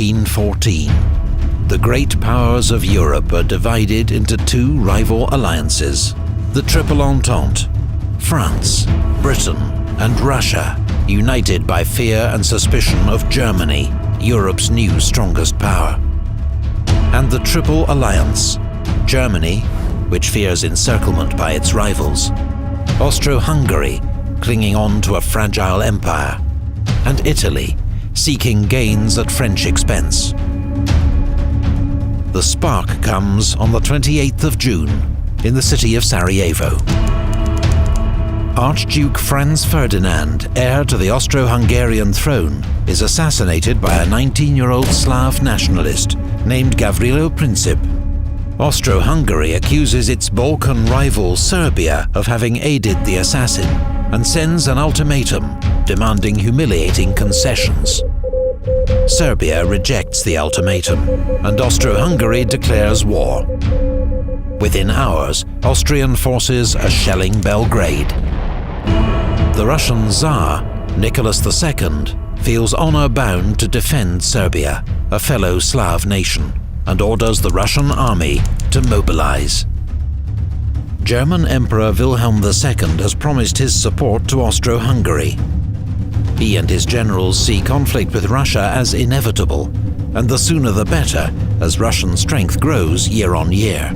1914. The great powers of Europe are divided into two rival alliances, the Triple Entente, France, Britain, and Russia, united by fear and suspicion of Germany, Europe's new strongest power. And the Triple Alliance, Germany, which fears encirclement by its rivals, Austro-Hungary, clinging on to a fragile empire, and Italy, seeking gains at French expense. The spark comes on the 28th of June in the city of Sarajevo. Archduke Franz Ferdinand, heir to the Austro-Hungarian throne, is assassinated by a 19-year-old Slav nationalist named Gavrilo Princip. Austro-Hungary accuses its Balkan rival Serbia of having aided the assassin and sends an ultimatum demanding humiliating concessions. Serbia rejects the ultimatum, and Austro-Hungary declares war. Within hours, Austrian forces are shelling Belgrade. The Russian Tsar, Nicholas II, feels honor-bound to defend Serbia, a fellow Slav nation, and orders the Russian army to mobilize. German Emperor Wilhelm II has promised his support to Austro-Hungary. He and his generals see conflict with Russia as inevitable, and the sooner the better, as Russian strength grows year on year.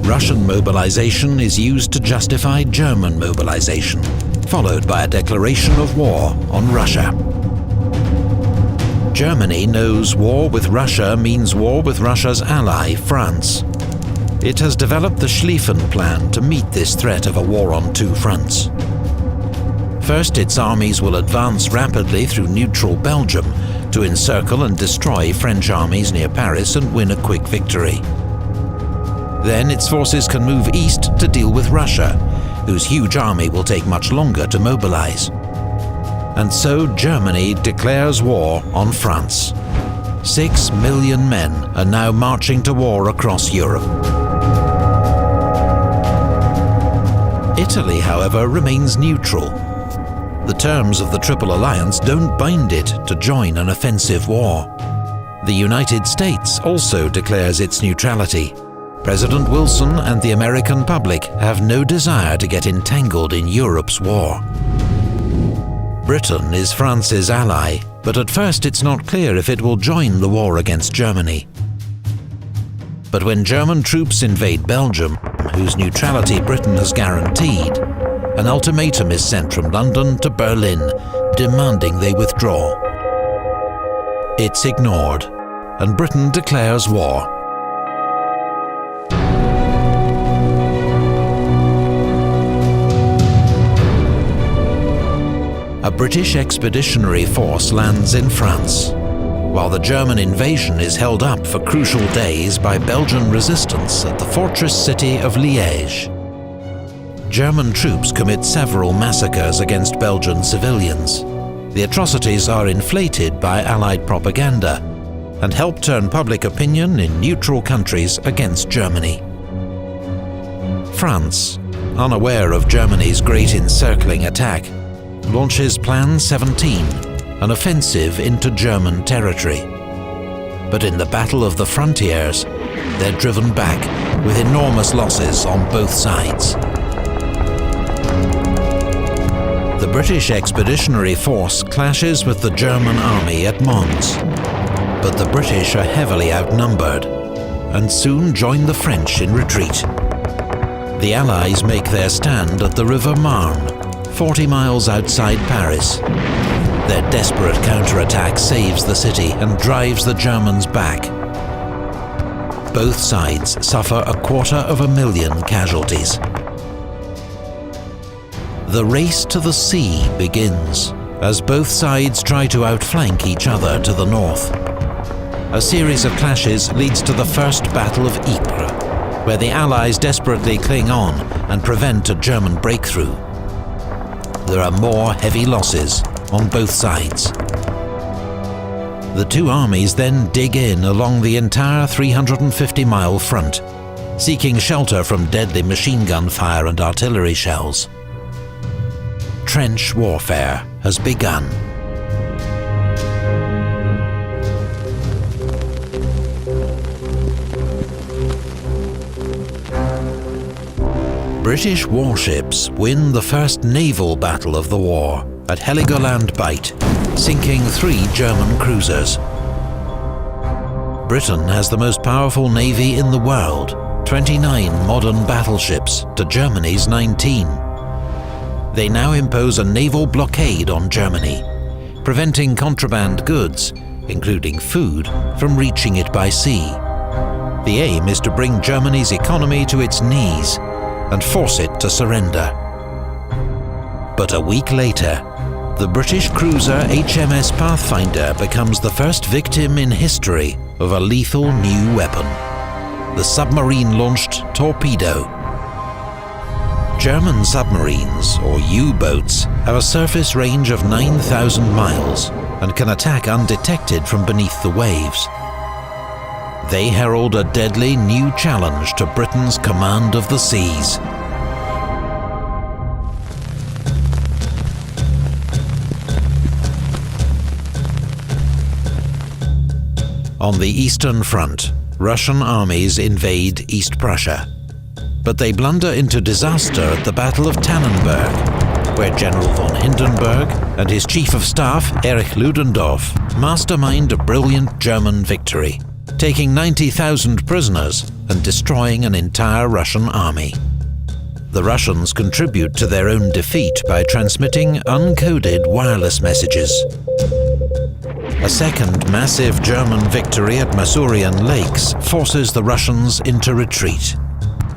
Russian mobilization is used to justify German mobilization, followed by a declaration of war on Russia. Germany knows war with Russia means war with Russia's ally, France. It has developed the Schlieffen Plan to meet this threat of a war on two fronts. First, its armies will advance rapidly through neutral Belgium to encircle and destroy French armies near Paris and win a quick victory. Then its forces can move east to deal with Russia, whose huge army will take much longer to mobilize. And so Germany declares war on France. 6 million men are now marching to war across Europe. Italy, however, remains neutral. The terms of the Triple Alliance don't bind it to join an offensive war. The United States also declares its neutrality. President Wilson and the American public have no desire to get entangled in Europe's war. Britain is France's ally, but at first it's not clear if it will join the war against Germany. But when German troops invade Belgium, whose neutrality Britain has guaranteed, an ultimatum is sent from London to Berlin, demanding they withdraw. It's ignored, and Britain declares war. A British expeditionary force lands in France, while the German invasion is held up for crucial days by Belgian resistance at the fortress city of Liège. German troops commit several massacres against Belgian civilians. The atrocities are inflated by Allied propaganda and help turn public opinion in neutral countries against Germany. France, unaware of Germany's great encircling attack, launches Plan 17, an offensive into German territory. But in the Battle of the Frontiers, they're driven back with enormous losses on both sides. The British Expeditionary Force clashes with the German army at Mons, but the British are heavily outnumbered and soon join the French in retreat. The Allies make their stand at the River Marne, 40 miles outside Paris. Their desperate counterattack saves the city and drives the Germans back. Both sides suffer 250,000 casualties. The race to the sea begins as both sides try to outflank each other to the north. A series of clashes leads to the First Battle of Ypres, where the Allies desperately cling on and prevent a German breakthrough. There are more heavy losses on both sides. The two armies then dig in along the entire 350-mile front, seeking shelter from deadly machine gun fire and artillery shells. Trench warfare has begun. British warships win the first naval battle of the war at Heligoland Bight, sinking 3 German cruisers. Britain has the most powerful navy in the world, 29 modern battleships to Germany's 19. They now impose a naval blockade on Germany, preventing contraband goods, including food, from reaching it by sea. The aim is to bring Germany's economy to its knees and force it to surrender. But a week later, the British cruiser HMS Pathfinder becomes the first victim in history of a lethal new weapon, the submarine-launched torpedo. German submarines, or U-boats, have a surface range of 9,000 miles and can attack undetected from beneath the waves. They herald a deadly new challenge to Britain's command of the seas. On the Eastern Front, Russian armies invade East Prussia, but they blunder into disaster at the Battle of Tannenberg, where General von Hindenburg and his Chief of Staff, Erich Ludendorff, mastermind a brilliant German victory, taking 90,000 prisoners and destroying an entire Russian army. The Russians contribute to their own defeat by transmitting uncoded wireless messages. A second massive German victory at Masurian Lakes forces the Russians into retreat.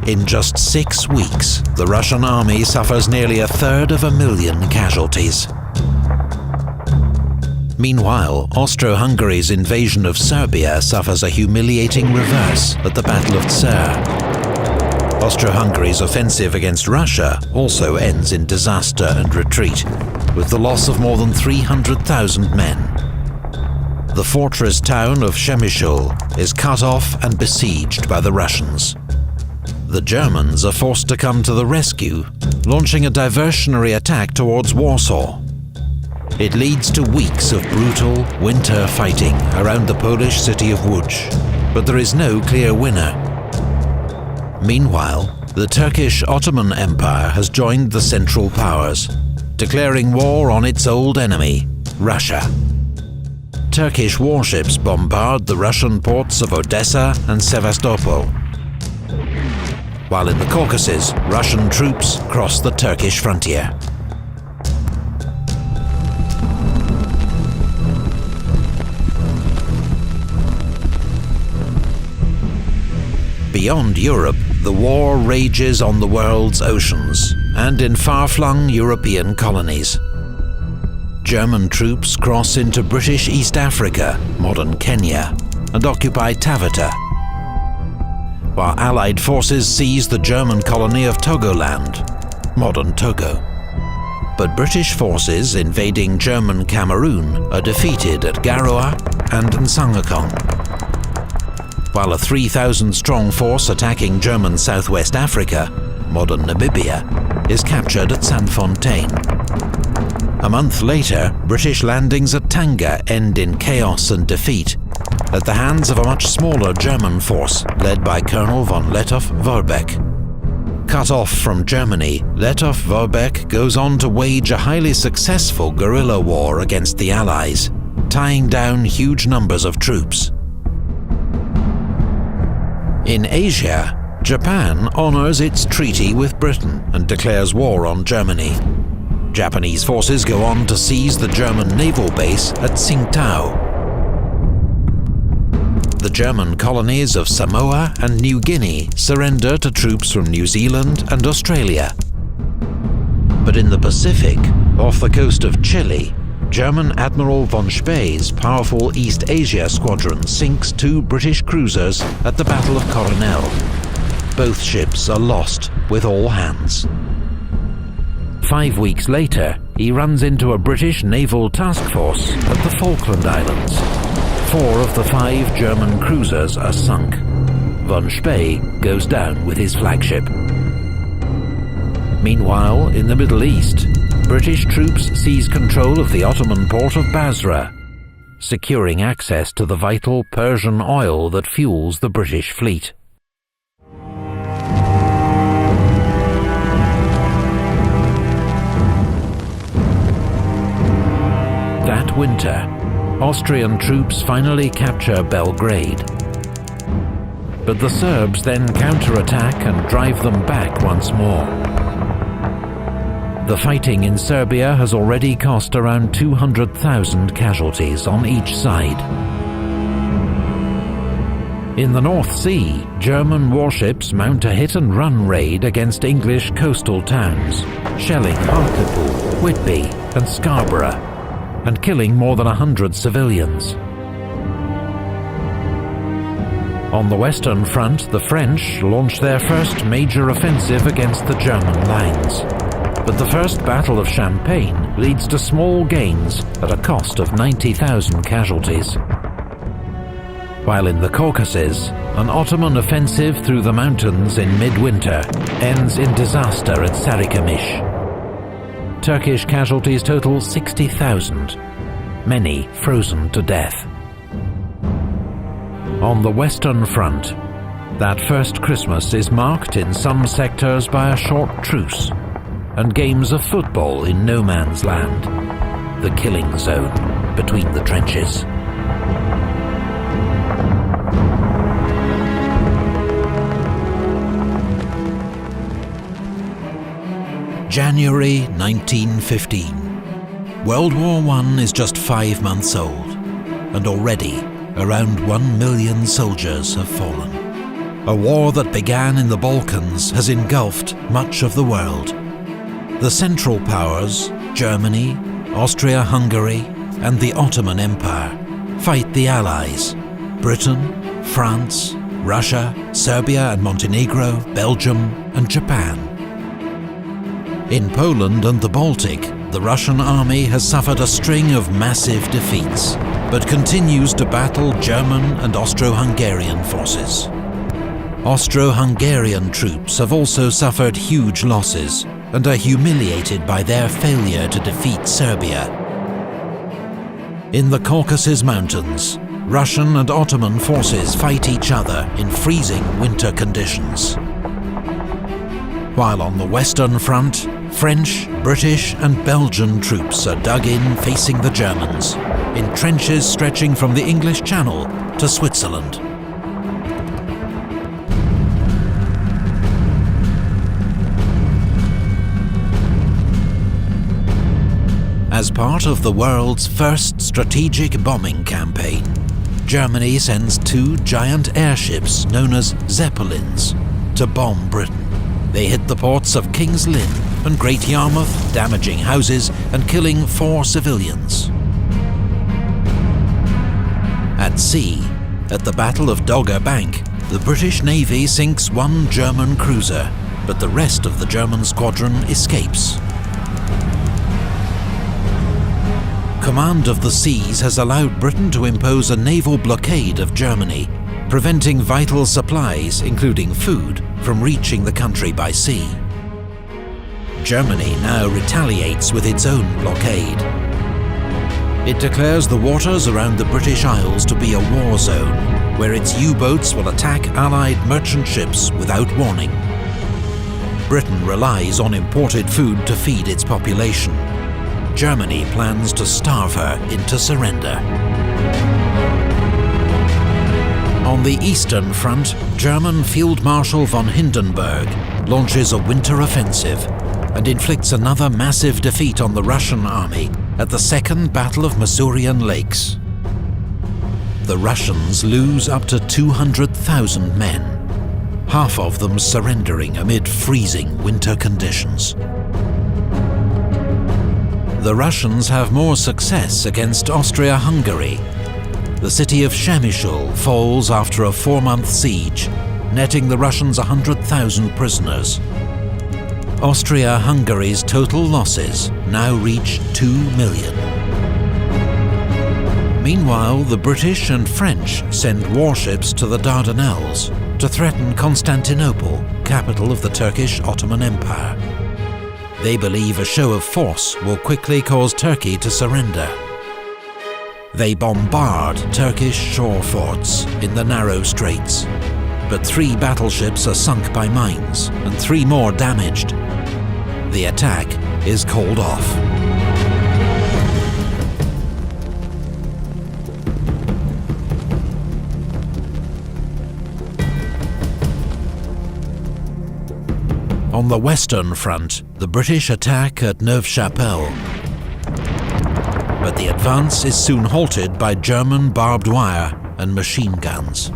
In just 6 weeks, the Russian army suffers nearly 1/3 casualties. Meanwhile, Austro-Hungary's invasion of Serbia suffers a humiliating reverse at the Battle of Tser. Austro-Hungary's offensive against Russia also ends in disaster and retreat, with the loss of more than 300,000 men. The fortress town of Przemysl is cut off and besieged by the Russians. The Germans are forced to come to the rescue, launching a diversionary attack towards Warsaw. It leads to weeks of brutal winter fighting around the Polish city of Łódź, but there is no clear winner. Meanwhile, the Turkish Ottoman Empire has joined the Central Powers, declaring war on its old enemy, Russia. Turkish warships bombard the Russian ports of Odessa and Sevastopol, while in the Caucasus, Russian troops cross the Turkish frontier. Beyond Europe, the war rages on the world's oceans and in far-flung European colonies. German troops cross into British East Africa, modern Kenya, and occupy Taveta, while Allied forces seize the German colony of Togoland, modern Togo. But British forces invading German Cameroon are defeated at Garoua and Nsangakong, while a 3,000-strong force attacking German Southwest Africa, modern Namibia, is captured at Sandfontein. A month later, British landings at Tanga end in chaos and defeat at the hands of a much smaller German force led by Colonel von Lettow-Vorbeck. Cut off from Germany, Lettow-Vorbeck goes on to wage a highly successful guerrilla war against the Allies, tying down huge numbers of troops. In Asia, Japan honors its treaty with Britain and declares war on Germany. Japanese forces go on to seize the German naval base at Tsingtao. The German colonies of Samoa and New Guinea surrender to troops from New Zealand and Australia. But in the Pacific, off the coast of Chile, German Admiral von Spee's powerful East Asia squadron sinks 2 British cruisers at the Battle of Coronel. Both ships are lost with all hands. 5 weeks later, he runs into a British naval task force at the Falkland Islands. 4 of the 5 German cruisers are sunk. Von Spee goes down with his flagship. Meanwhile, in the Middle East, British troops seize control of the Ottoman port of Basra, securing access to the vital Persian oil that fuels the British fleet. that winter, Austrian troops finally capture Belgrade. But the Serbs then counterattack and drive them back once more. The fighting in Serbia has already cost around 200,000 casualties on each side. In the North Sea, German warships mount a hit-and-run raid against English coastal towns, shelling Hartlepool, Whitby and Scarborough, and killing more than 100 civilians. On the Western Front, the French launched their first major offensive against the German lines. But the First Battle of Champagne leads to small gains at a cost of 90,000 casualties. While in the Caucasus, an Ottoman offensive through the mountains in midwinter ends in disaster at Sarıkamış. Turkish casualties total 60,000, many frozen to death. On the Western Front, that first Christmas is marked in some sectors by a short truce and games of football in no man's land, the killing zone between the trenches. January 1915. World War I is just 5 months old, and already around 1 million soldiers have fallen. A war that began in the Balkans has engulfed much of the world. The Central Powers, Germany, Austria-Hungary, and the Ottoman Empire, fight the Allies, Britain, France, Russia, Serbia and Montenegro, Belgium, and Japan. In Poland and the Baltic, the Russian army has suffered a string of massive defeats, but continues to battle German and Austro-Hungarian forces. Austro-Hungarian troops have also suffered huge losses and are humiliated by their failure to defeat Serbia. In the Caucasus Mountains, Russian and Ottoman forces fight each other in freezing winter conditions. While on the Western Front, French, British and Belgian troops are dug in facing the Germans, in trenches stretching from the English Channel to Switzerland. As part of the world's first strategic bombing campaign, Germany sends 2 giant airships known as Zeppelins to bomb Britain. They hit the ports of King's Lynn and Great Yarmouth, damaging houses and killing 4 civilians. At sea, at the Battle of Dogger Bank, the British Navy sinks 1 German cruiser, but the rest of the German squadron escapes. Command of the seas has allowed Britain to impose a naval blockade of Germany, preventing vital supplies, including food, from reaching the country by sea. Germany now retaliates with its own blockade. It declares the waters around the British Isles to be a war zone, where its U-boats will attack Allied merchant ships without warning. Britain relies on imported food to feed its population. Germany plans to starve her into surrender. On the Eastern Front, German Field Marshal von Hindenburg launches a winter offensive and inflicts another massive defeat on the Russian army at the Second Battle of Masurian Lakes. The Russians lose up to 200,000 men, half of them surrendering amid freezing winter conditions. The Russians have more success against Austria-Hungary. The city of Przemysl falls after a 4-month siege, netting the Russians 100,000 prisoners. Austria-Hungary's total losses now reach 2 million. Meanwhile, the British and French send warships to the Dardanelles to threaten Constantinople, capital of the Turkish Ottoman Empire. They believe a show of force will quickly cause Turkey to surrender. They bombard Turkish shore forts in the narrow straits, but 3 battleships are sunk by mines and 3 more damaged. The attack is called off. On the Western Front, the British attack at Neuve-Chapelle. But the advance is soon halted by German barbed wire and machine guns.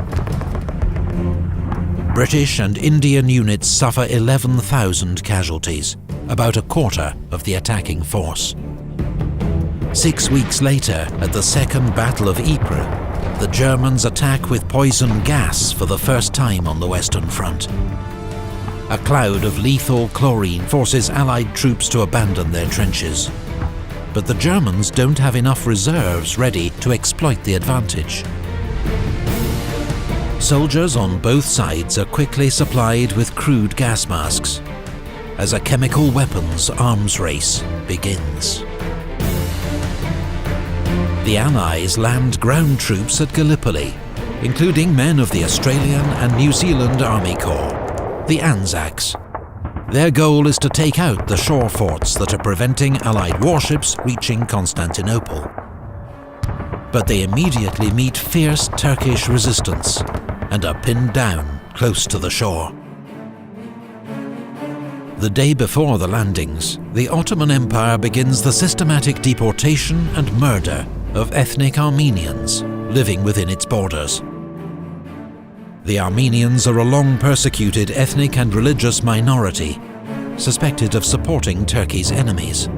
British and Indian units suffer 11,000 casualties, about a quarter of the attacking force. 6 weeks later, at the Second Battle of Ypres, the Germans attack with poison gas for the first time on the Western Front. A cloud of lethal chlorine forces Allied troops to abandon their trenches. But the Germans don't have enough reserves ready to exploit the advantage. Soldiers on both sides are quickly supplied with crude gas masks, as a chemical weapons arms race begins. The Allies land ground troops at Gallipoli, including men of the Australian and New Zealand Army Corps, the Anzacs. Their goal is to take out the shore forts that are preventing Allied warships reaching Constantinople. But they immediately meet fierce Turkish resistance and are pinned down close to the shore. The day before the landings, the Ottoman Empire begins the systematic deportation and murder of ethnic Armenians living within its borders. The Armenians are a long-persecuted ethnic and religious minority, suspected of supporting Turkey's enemies.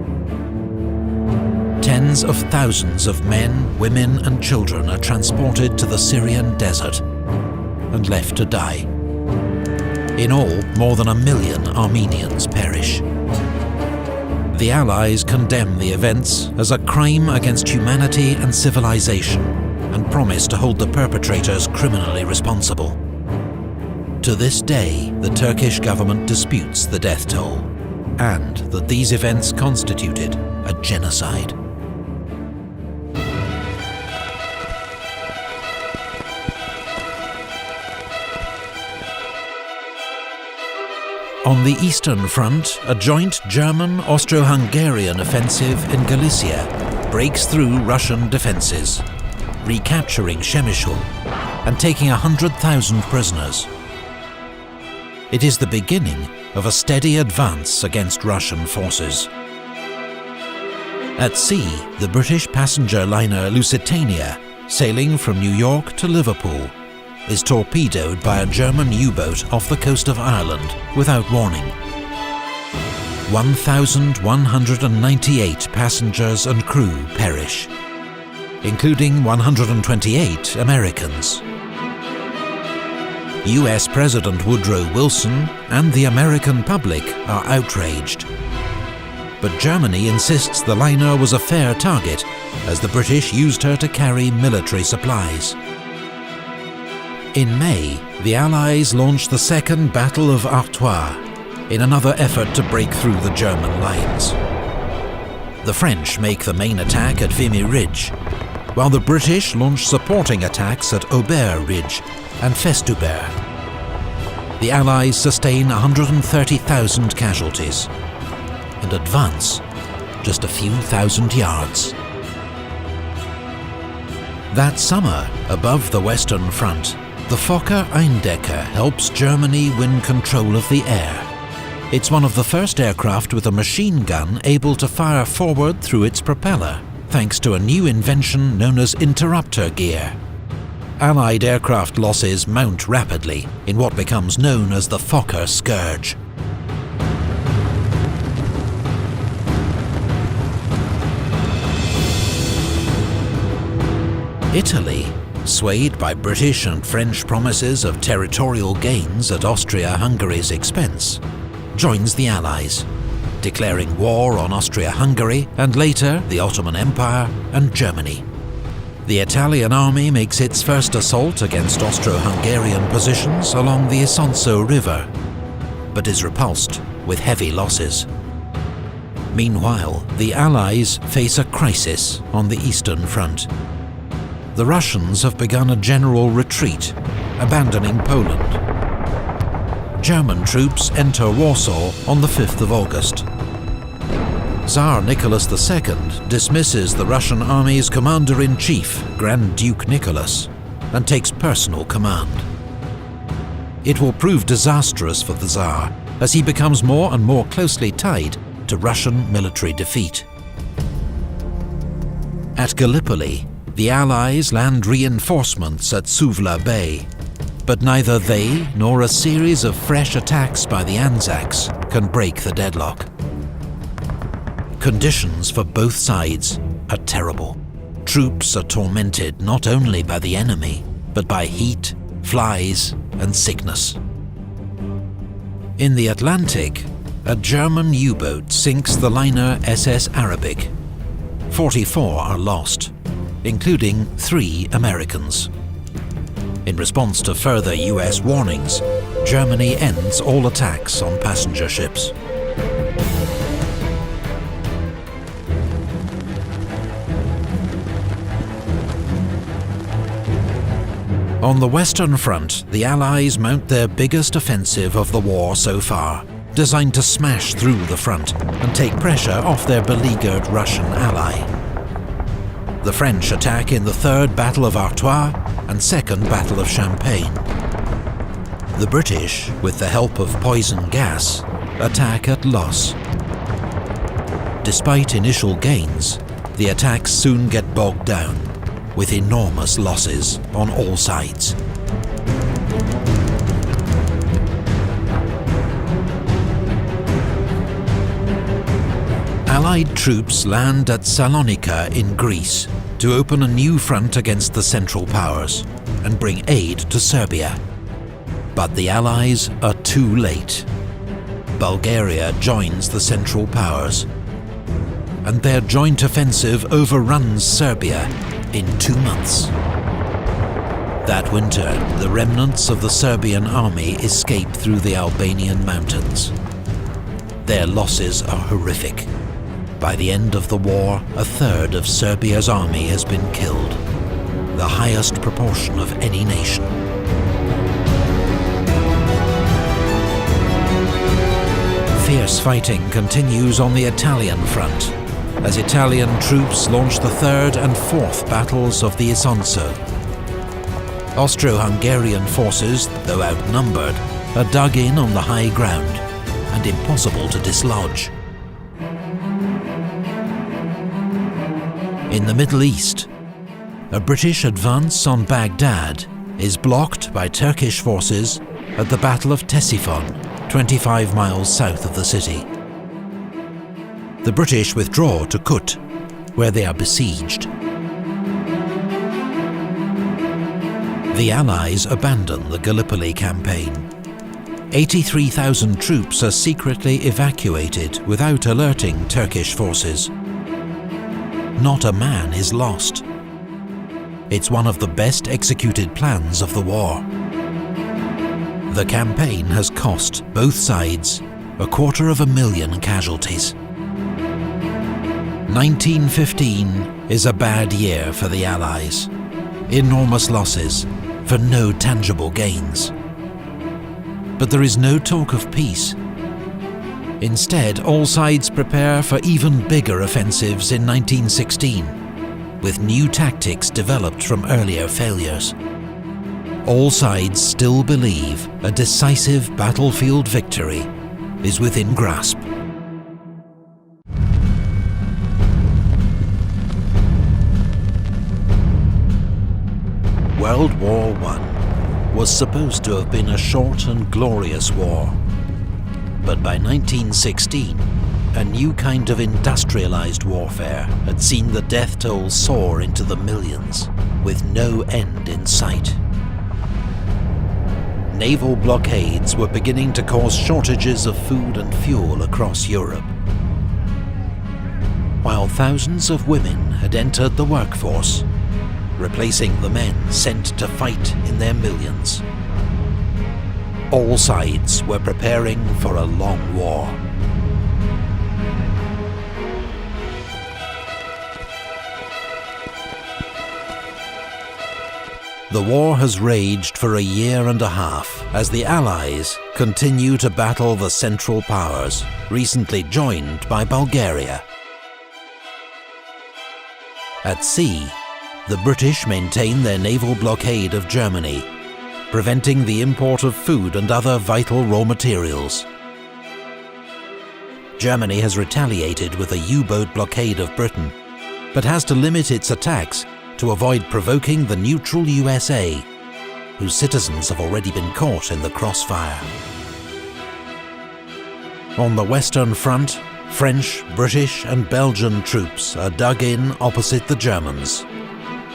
Tens of thousands of men, women and children are transported to the Syrian desert and left to die. In all, more than 1 million Armenians perish. The Allies condemn the events as a crime against humanity and civilization, and promise to hold the perpetrators criminally responsible. To this day, the Turkish government disputes the death toll, and that these events constituted a genocide. On the Eastern Front, a joint German-Austro-Hungarian offensive in Galicia breaks through Russian defences, recapturing Przemysl and taking 100,000 prisoners. It is the beginning of a steady advance against Russian forces. At sea, the British passenger liner Lusitania, sailing from New York to Liverpool, is torpedoed by a German U-boat off the coast of Ireland without warning. 1,198 passengers and crew perish, including 128 Americans. US President Woodrow Wilson and the American public are outraged. But Germany insists the liner was a fair target, as the British used her to carry military supplies. In May, the Allies launched the Second Battle of Artois in another effort to break through the German lines. The French make the main attack at Vimy Ridge, while the British launch supporting attacks at Aubert Ridge and Festubert. The Allies sustain 130,000 casualties and advance just a few thousand yards. That summer, above the Western Front, the Fokker Eindecker helps Germany win control of the air. It's one of the first aircraft with a machine gun able to fire forward through its propeller, thanks to a new invention known as interrupter gear. Allied aircraft losses mount rapidly in what becomes known as the Fokker Scourge. Italy, swayed by British and French promises of territorial gains at Austria-Hungary's expense, joins the Allies, declaring war on Austria-Hungary and later the Ottoman Empire and Germany. The Italian army makes its first assault against Austro-Hungarian positions along the Isonzo River, but is repulsed with heavy losses. Meanwhile, the Allies face a crisis on the Eastern Front. The Russians have begun a general retreat, abandoning Poland. German troops enter Warsaw on the 5th of August. Tsar Nicholas II dismisses the Russian army's commander-in-chief, Grand Duke Nicholas, and takes personal command. It will prove disastrous for the Tsar, as he becomes more and more closely tied to Russian military defeat. At Gallipoli, the Allies land reinforcements at Suvla Bay, but neither they nor a series of fresh attacks by the Anzacs can break the deadlock. Conditions for both sides are terrible. Troops are tormented not only by the enemy, but by heat, flies, and sickness. In the Atlantic, a German U-boat sinks the liner SS Arabic. 44 are lost, including 3 Americans. In response to further US warnings, Germany ends all attacks on passenger ships. On the Western Front, the Allies mount their biggest offensive of the war so far, designed to smash through the front and take pressure off their beleaguered Russian ally. The French attack in the Third Battle of Artois and Second Battle of Champagne. The British, with the help of poison gas, attack at Loos. Despite initial gains, the attacks soon get bogged down, with enormous losses on all sides. Allied troops land at Salonika in Greece to open a new front against the Central Powers and bring aid to Serbia. But the Allies are too late. Bulgaria joins the Central Powers, and their joint offensive overruns Serbia in 2 months. That winter, the remnants of the Serbian army escape through the Albanian mountains. Their losses are horrific. By the end of the war, a third of Serbia's army has been killed, the highest proportion of any nation. Fierce fighting continues on the Italian front, as Italian troops launch the third and fourth battles of the Isonzo. Austro-Hungarian forces, though outnumbered, are dug in on the high ground and impossible to dislodge. In the Middle East, a British advance on Baghdad is blocked by Turkish forces at the Battle of Ctesiphon, 25 miles south of the city. The British withdraw to Kut, where they are besieged. The Allies abandon the Gallipoli campaign. 83,000 troops are secretly evacuated without alerting Turkish forces. Not a man is lost. It's one of the best executed plans of the war. The campaign has cost both sides 250,000 casualties. 1915 is a bad year for the Allies. Enormous losses for no tangible gains. But there is no talk of peace. Instead, all sides prepare for even bigger offensives in 1916, with new tactics developed from earlier failures. All sides still believe a decisive battlefield victory is within grasp. World War I was supposed to have been a short and glorious war. But by 1916, a new kind of industrialized warfare had seen the death toll soar into the millions, with no end in sight. Naval blockades were beginning to cause shortages of food and fuel across Europe, while thousands of women had entered the workforce, replacing the men sent to fight in their millions. All sides were preparing for a long war. The war has raged for a year and a half as the Allies continue to battle the Central Powers, recently joined by Bulgaria. At sea, the British maintain their naval blockade of Germany, preventing the import of food and other vital raw materials. Germany has retaliated with a U-boat blockade of Britain, but has to limit its attacks to avoid provoking the neutral USA, whose citizens have already been caught in the crossfire. On the Western Front, French, British and Belgian troops are dug in opposite the Germans,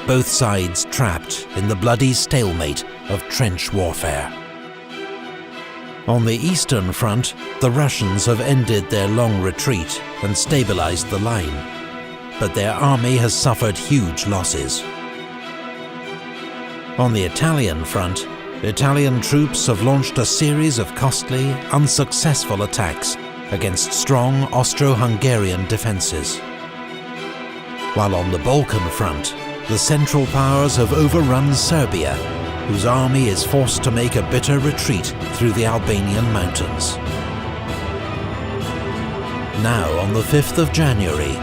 both sides trapped in the bloody stalemate of trench warfare. On the Eastern Front, the Russians have ended their long retreat and stabilized the line, but their army has suffered huge losses. On the Italian front, Italian troops have launched a series of costly, unsuccessful attacks against strong Austro-Hungarian defences. While on the Balkan front, the Central Powers have overrun Serbia, whose army is forced to make a bitter retreat through the Albanian mountains. Now, on the 5th of January,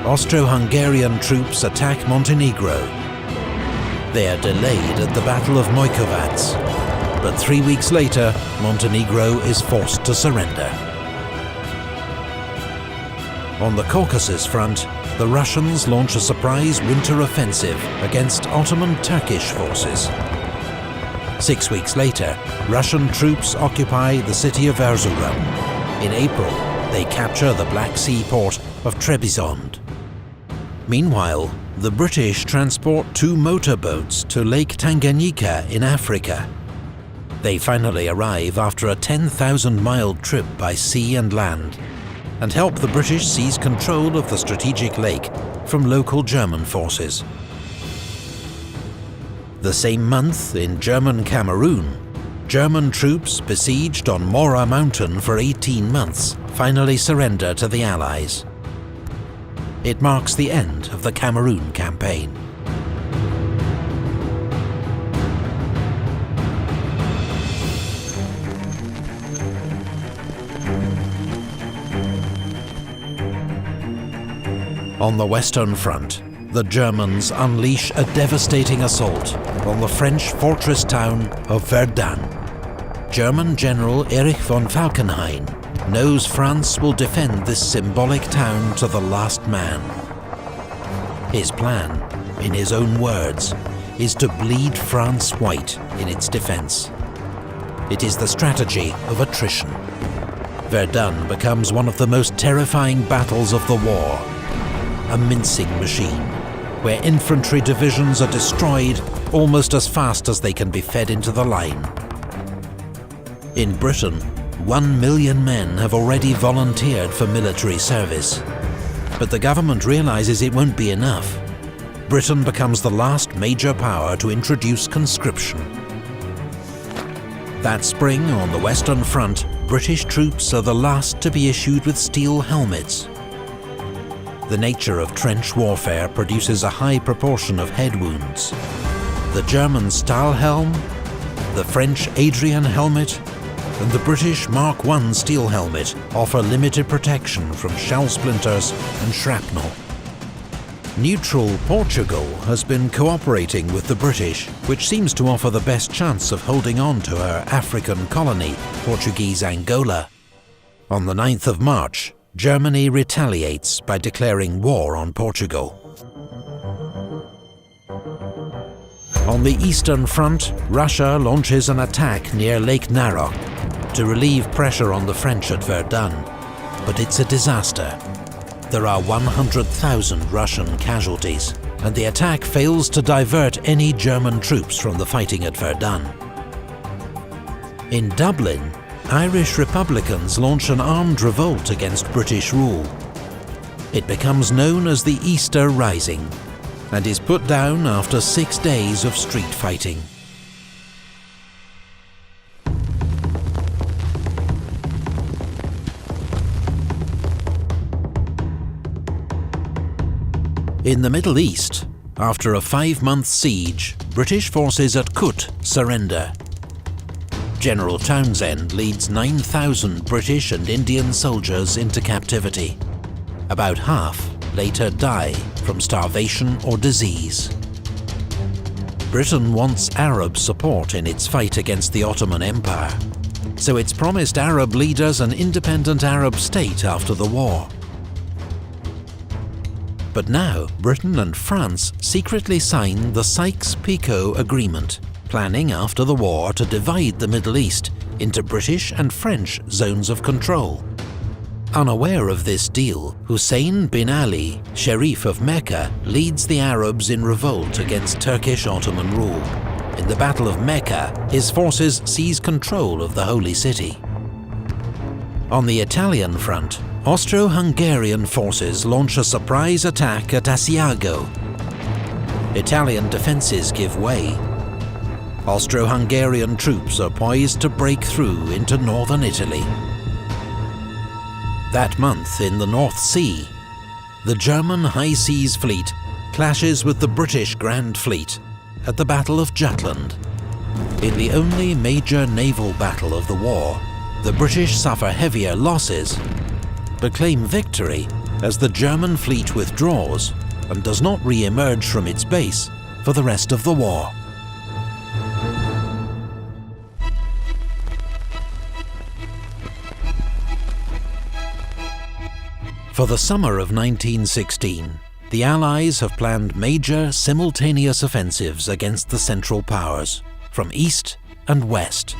Austro-Hungarian troops attack Montenegro. They are delayed at the Battle of Mojkovac, but 3 weeks later, Montenegro is forced to surrender. On the Caucasus front, the Russians launch a surprise winter offensive against Ottoman Turkish forces. 6 weeks later, Russian troops occupy the city of Erzurum. In April, they capture the Black Sea port of Trebizond. Meanwhile, the British transport 2 motorboats to Lake Tanganyika in Africa. They finally arrive after a 10,000-mile trip by sea and land, and help the British seize control of the strategic lake from local German forces. The same month, in German Cameroon, German troops besieged on Mora Mountain for 18 months finally surrender to the Allies. It marks the end of the Cameroon campaign. On the Western Front, the Germans unleash a devastating assault on the French fortress town of Verdun. German General Erich von Falkenhayn knows France will defend this symbolic town to the last man. His plan, in his own words, is to bleed France white in its defense. It is the strategy of attrition. Verdun becomes one of the most terrifying battles of the war, a mincing machine, where infantry divisions are destroyed almost as fast as they can be fed into the line. In Britain, 1 million men have already volunteered for military service. But the government realizes it won't be enough. Britain becomes the last major power to introduce conscription. That spring, on the Western Front, British troops are the last to be issued with steel helmets. The nature of trench warfare produces a high proportion of head wounds. The German Stahlhelm, the French Adrian helmet, and the British Mark I steel helmet offer limited protection from shell splinters and shrapnel. Neutral Portugal has been cooperating with the British, which seems to offer the best chance of holding on to her African colony, Portuguese Angola. On the 9th of March, Germany retaliates by declaring war on Portugal. On the Eastern Front, Russia launches an attack near Lake Narok to relieve pressure on the French at Verdun, but it's a disaster. There are 100,000 Russian casualties, and the attack fails to divert any German troops from the fighting at Verdun. In Dublin, Irish Republicans launch an armed revolt against British rule. It becomes known as the Easter Rising, and is put down after 6 days of street fighting. In the Middle East, after a 5-month siege, British forces at Kut surrender. General Townsend leads 9,000 British and Indian soldiers into captivity. About half later die from starvation or disease. Britain wants Arab support in its fight against the Ottoman Empire. so it's promised Arab leaders an independent Arab state after the war. But now, Britain and France secretly sign the Sykes-Picot Agreement, planning after the war to divide the Middle East into British and French zones of control. Unaware of this deal, Hussein bin Ali, Sharif of Mecca, leads the Arabs in revolt against Turkish Ottoman rule. In the Battle of Mecca, his forces seize control of the Holy City. On the Italian front, Austro-Hungarian forces launch a surprise attack at Asiago. Italian defences give way. Austro-Hungarian troops are poised to break through into northern Italy. That month in the North Sea, the German High Seas Fleet clashes with the British Grand Fleet at the Battle of Jutland. In the only major naval battle of the war, the British suffer heavier losses, but claim victory as the German fleet withdraws and does not re-emerge from its base for the rest of the war. For the summer of 1916, the Allies have planned major simultaneous offensives against the Central Powers, from east and west.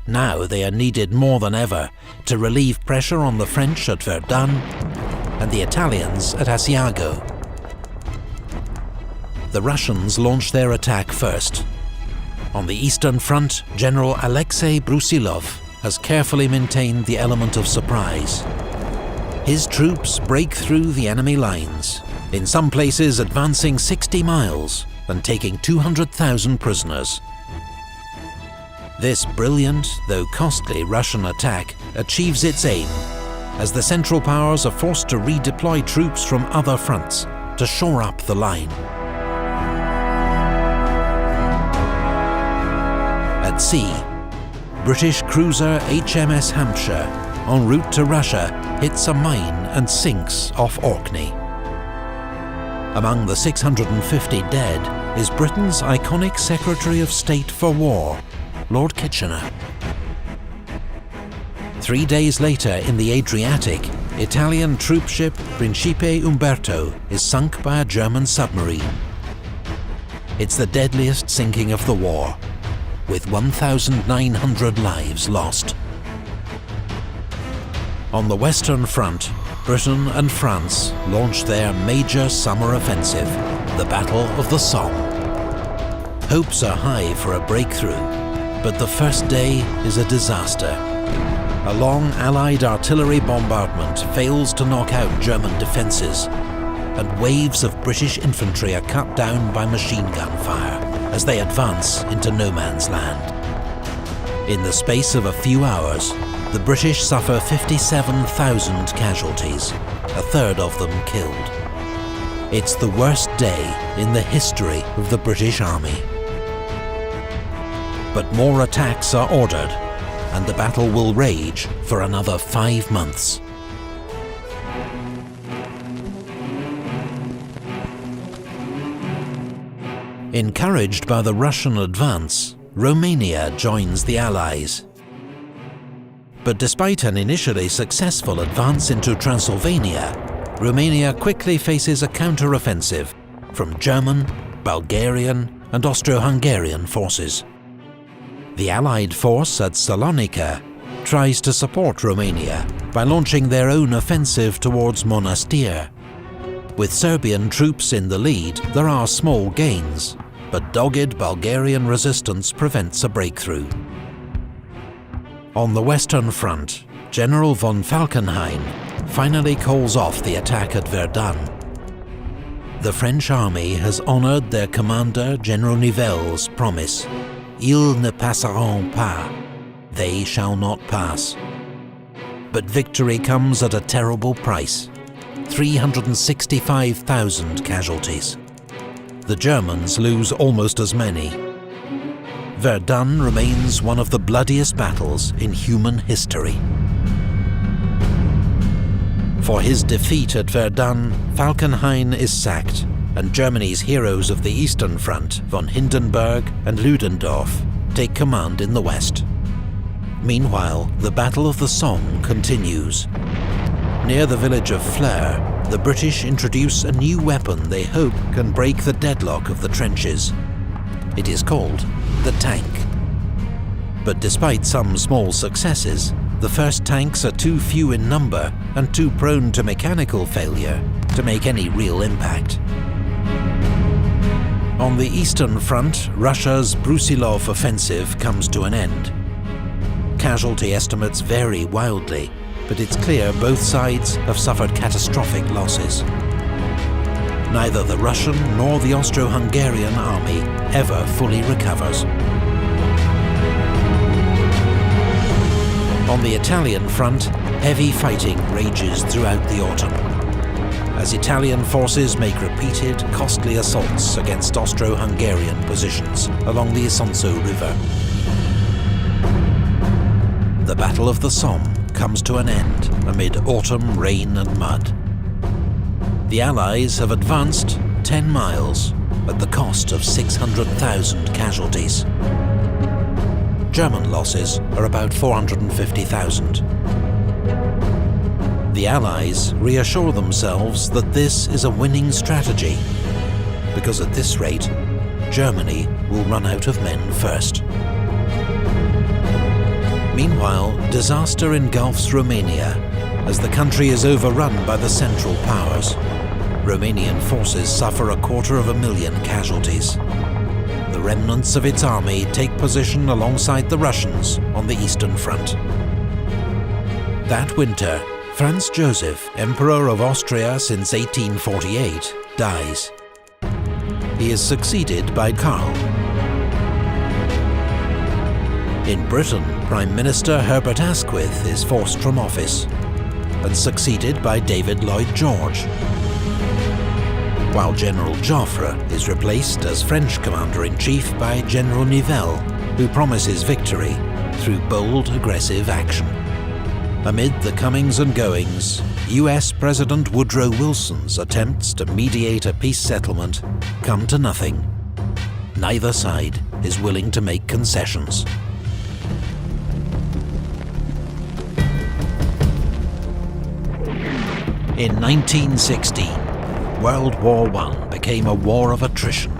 Now they are needed more than ever to relieve pressure on the French at Verdun and the Italians at Asiago. The Russians launch their attack first. On the Eastern Front, General Alexei Brusilov has carefully maintained the element of surprise. His troops break through the enemy lines, in some places advancing 60 miles and taking 200,000 prisoners. This brilliant, though costly Russian attack achieves its aim, as the Central Powers are forced to redeploy troops from other fronts to shore up the line. At sea, British cruiser HMS Hampshire, en route to Russia, hits a mine and sinks off Orkney. Among the 650 dead is Britain's iconic Secretary of State for War, Lord Kitchener. 3 days later in the Adriatic, Italian troopship Principe Umberto is sunk by a German submarine. It's the deadliest sinking of the war, with 1,900 lives lost. On the Western Front, Britain and France launched their major summer offensive, the Battle of the Somme. Hopes are high for a breakthrough, but the first day is a disaster. A long Allied artillery bombardment fails to knock out German defences, and waves of British infantry are cut down by machine gun fire as they advance into no man's land. In the space of a few hours, the British suffer 57,000 casualties, a third of them killed. It's the worst day in the history of the British Army. But more attacks are ordered, and the battle will rage for another 5 months. Encouraged by the Russian advance, Romania joins the Allies. But despite an initially successful advance into Transylvania, Romania quickly faces a counter-offensive from German, Bulgarian and Austro-Hungarian forces. The Allied force at Salonika tries to support Romania by launching their own offensive towards Monastir. With Serbian troops in the lead, there are small gains, but dogged Bulgarian resistance prevents a breakthrough. On the Western Front, General von Falkenhayn finally calls off the attack at Verdun. The French army has honoured their commander General Nivelle's promise. Ils ne passeront pas. They shall not pass. But victory comes at a terrible price. 365,000 casualties. The Germans lose almost as many. Verdun remains one of the bloodiest battles in human history. For his defeat at Verdun, Falkenhayn is sacked, and Germany's heroes of the Eastern Front, von Hindenburg and Ludendorff, take command in the west. Meanwhile, the Battle of the Somme continues. Near the village of Flers, the British introduce a new weapon they hope can break the deadlock of the trenches. It is called the tank. But despite some small successes, the first tanks are too few in number and too prone to mechanical failure to make any real impact. On the Eastern Front, Russia's Brusilov offensive comes to an end. Casualty estimates vary wildly, but it's clear both sides have suffered catastrophic losses. Neither the Russian nor the Austro-Hungarian army ever fully recovers. On the Italian front, heavy fighting rages throughout the autumn, as Italian forces make repeated, costly assaults against Austro-Hungarian positions along the Isonzo River. The Battle of the Somme comes to an end amid autumn rain and mud. The Allies have advanced 10 miles at the cost of 600,000 casualties. German losses are about 450,000. The Allies reassure themselves that this is a winning strategy, because at this rate, Germany will run out of men first. Meanwhile, disaster engulfs Romania as the country is overrun by the Central Powers. Romanian forces suffer 250,000 casualties. The remnants of its army take position alongside the Russians on the Eastern Front. That winter, Franz Joseph, Emperor of Austria since 1848, dies. He is succeeded by Karl. In Britain, Prime Minister Herbert Asquith is forced from office and succeeded by David Lloyd George, while General Joffre is replaced as French Commander-in-Chief by General Nivelle, who promises victory through bold, aggressive action. Amid the comings and goings, US President Woodrow Wilson's attempts to mediate a peace settlement come to nothing. Neither side is willing to make concessions. In 1916, World War I became a war of attrition.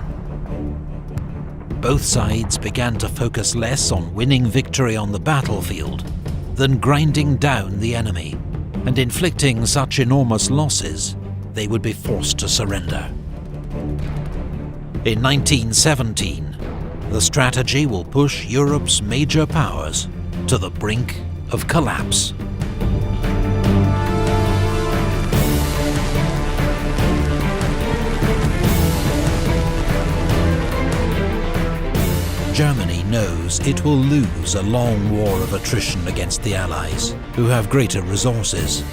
Both sides began to focus less on winning victory on the battlefield than grinding down the enemy and inflicting such enormous losses they would be forced to surrender. In 1917, the strategy will push Europe's major powers to the brink of collapse. Germany knows it will lose a long war of attrition against the Allies, who have greater resources.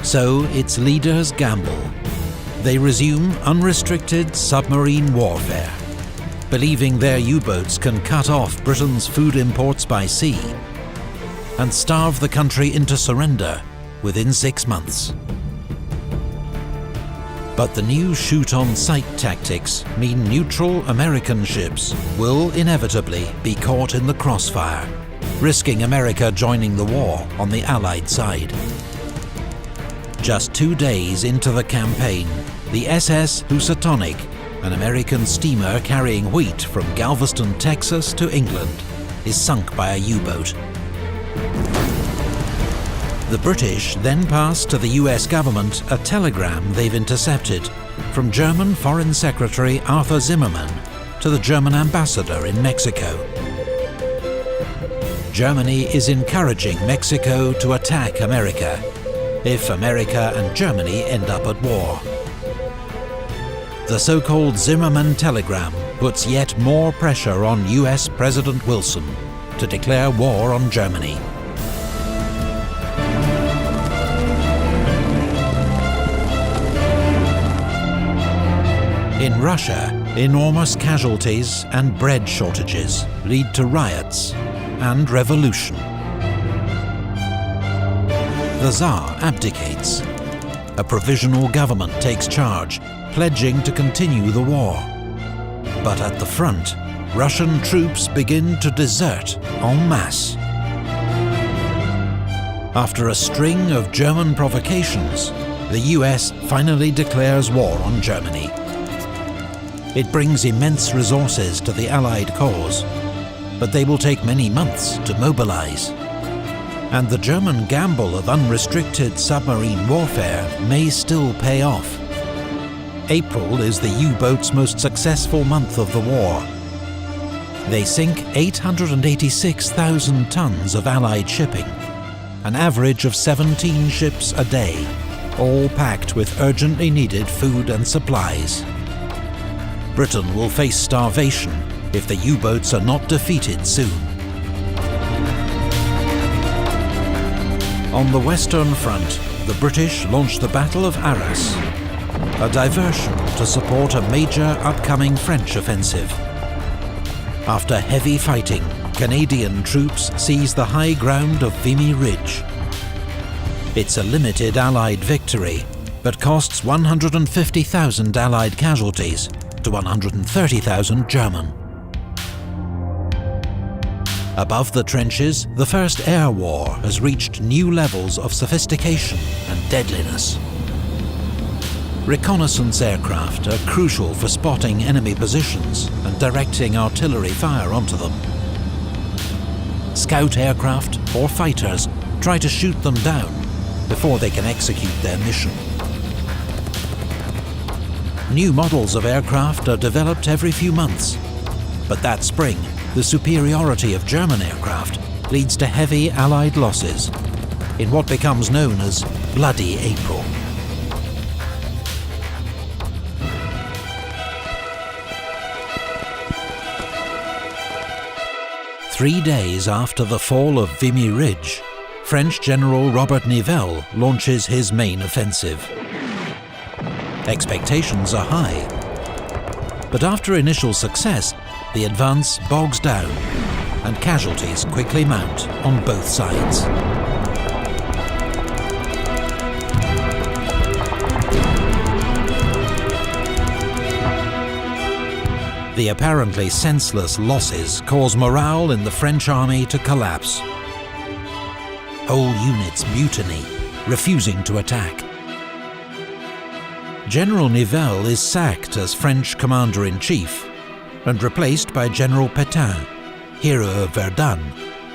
So its leaders gamble. They resume unrestricted submarine warfare, believing their U-boats can cut off Britain's food imports by sea and starve the country into surrender within 6 months. But the new shoot-on-sight tactics mean neutral American ships will inevitably be caught in the crossfire, risking America joining the war on the Allied side. Just 2 days into the campaign, the SS Housatonic, an American steamer carrying wheat from Galveston, Texas to England, is sunk by a U-boat. The British then pass to the US government a telegram they've intercepted from German Foreign Secretary Arthur Zimmermann to the German ambassador in Mexico. Germany is encouraging Mexico to attack America if America and Germany end up at war. The so-called Zimmermann telegram puts yet more pressure on US President Wilson to declare war on Germany. In Russia, enormous casualties and bread shortages lead to riots and revolution. The Tsar abdicates. A provisional government takes charge, pledging to continue the war. But at the front, Russian troops begin to desert en masse. After a string of German provocations, the US finally declares war on Germany. It brings immense resources to the Allied cause, but they will take many months to mobilize. And the German gamble of unrestricted submarine warfare may still pay off. April is the U-boats' most successful month of the war. They sink 886,000 tons of Allied shipping, an average of 17 ships a day, all packed with urgently needed food and supplies. Britain will face starvation if the U-boats are not defeated soon. On the Western Front, the British launched the Battle of Arras, a diversion to support a major upcoming French offensive. After heavy fighting, Canadian troops seized the high ground of Vimy Ridge. It's a limited Allied victory, but costs 150,000 Allied casualties to 130,000 German. Above the trenches, the First Air War has reached new levels of sophistication and deadliness. Reconnaissance aircraft are crucial for spotting enemy positions and directing artillery fire onto them. Scout aircraft or fighters try to shoot them down before they can execute their mission. New models of aircraft are developed every few months, but that spring, the superiority of German aircraft leads to heavy Allied losses in what becomes known as Bloody April. Three days after the fall of Vimy Ridge, French General Robert Nivelle launches his main offensive. Expectations are high, but after initial success, the advance bogs down and casualties quickly mount on both sides. The apparently senseless losses cause morale in the French army to collapse. Whole units mutiny, refusing to attack. General Nivelle is sacked as French commander-in-chief and replaced by General Pétain, hero of Verdun,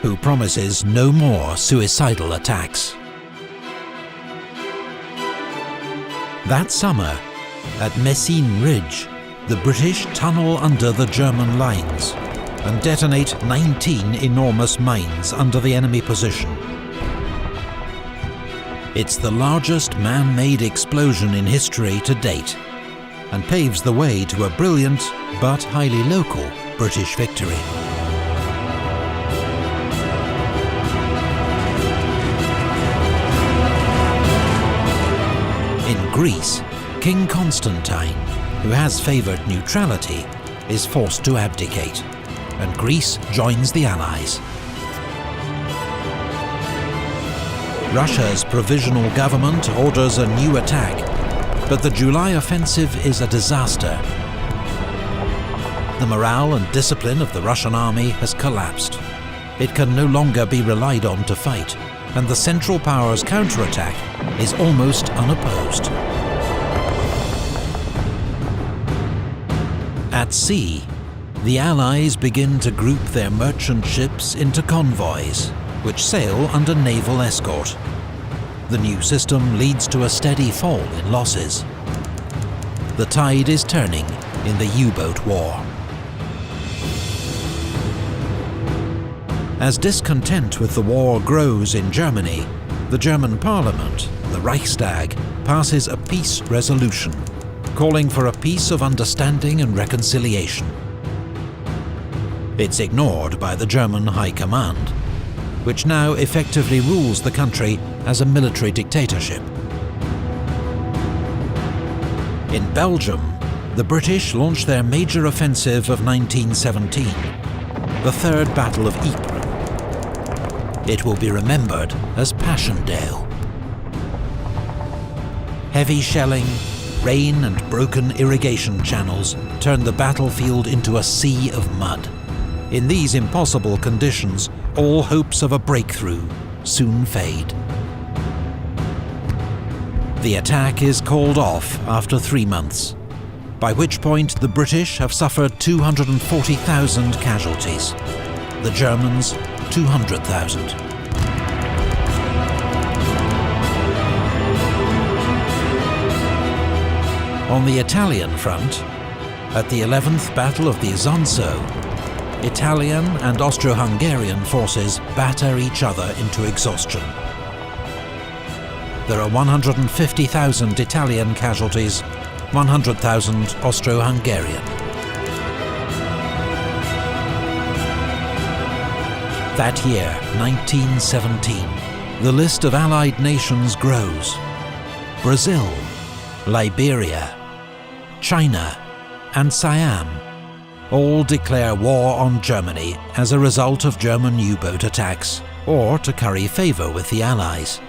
who promises no more suicidal attacks. That summer, at Messines Ridge, the British tunnel under the German lines and detonate 19 enormous mines under the enemy position. It's the largest man-made explosion in history to date, and paves the way to a brilliant but highly local British victory. In Greece, King Constantine, who has favoured neutrality, is forced to abdicate, and Greece joins the Allies. Russia's provisional government orders a new attack, but the July offensive is a disaster. The morale and discipline of the Russian army has collapsed. It can no longer be relied on to fight, and the Central Powers' counterattack is almost unopposed. At sea, the Allies begin to group their merchant ships into convoys, which sail under naval escort. The new system leads to a steady fall in losses. The tide is turning in the U-boat war. As discontent with the war grows in Germany, the German parliament, the Reichstag, passes a peace resolution, calling for a peace of understanding and reconciliation. It's ignored by the German High Command, which now effectively rules the country as a military dictatorship. In Belgium, the British launched their major offensive of 1917, the Third Battle of Ypres. It will be remembered as Passchendaele. Heavy shelling, rain and broken irrigation channels turned the battlefield into a sea of mud. In these impossible conditions, all hopes of a breakthrough soon fade. The attack is called off after 3 months, by which point the British have suffered 240,000 casualties, the Germans 200,000. On the Italian front, at the 11th Battle of the Isonzo, Italian and Austro-Hungarian forces batter each other into exhaustion. There are 150,000 Italian casualties, 100,000 Austro-Hungarian. That year, 1917, the list of Allied nations grows. Brazil, Liberia, China, and Siam all declare war on Germany as a result of German U-boat attacks, or to curry favour with the Allies.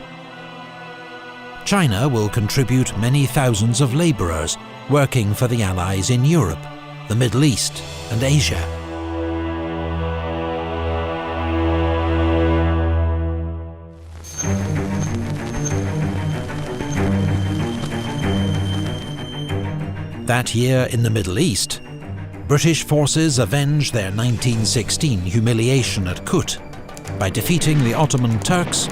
China will contribute many thousands of labourers working for the Allies in Europe, the Middle East, and Asia. That year in the Middle East, British forces avenged their 1916 humiliation at Kut by defeating the Ottoman Turks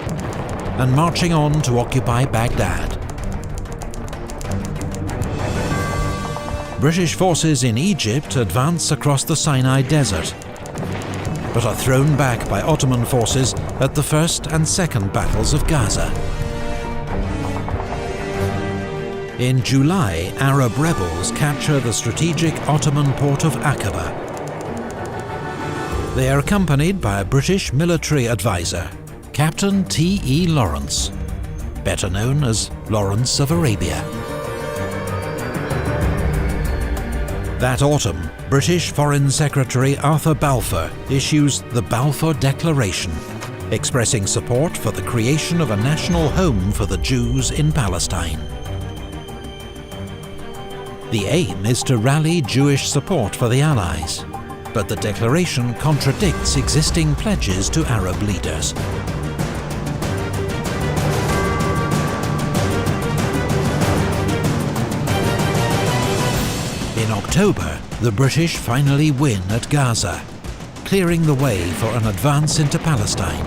and marching on to occupy Baghdad. British forces in Egypt advance across the Sinai Desert, but are thrown back by Ottoman forces at the First and Second Battles of Gaza. In July, Arab rebels capture the strategic Ottoman port of Aqaba. They are accompanied by a British military advisor, Captain T.E. Lawrence, better known as Lawrence of Arabia. That autumn, British Foreign Secretary Arthur Balfour issues the Balfour Declaration, expressing support for the creation of a national home for the Jews in Palestine. The aim is to rally Jewish support for the Allies, but the declaration contradicts existing pledges to Arab leaders. In October, the British finally win at Gaza, clearing the way for an advance into Palestine.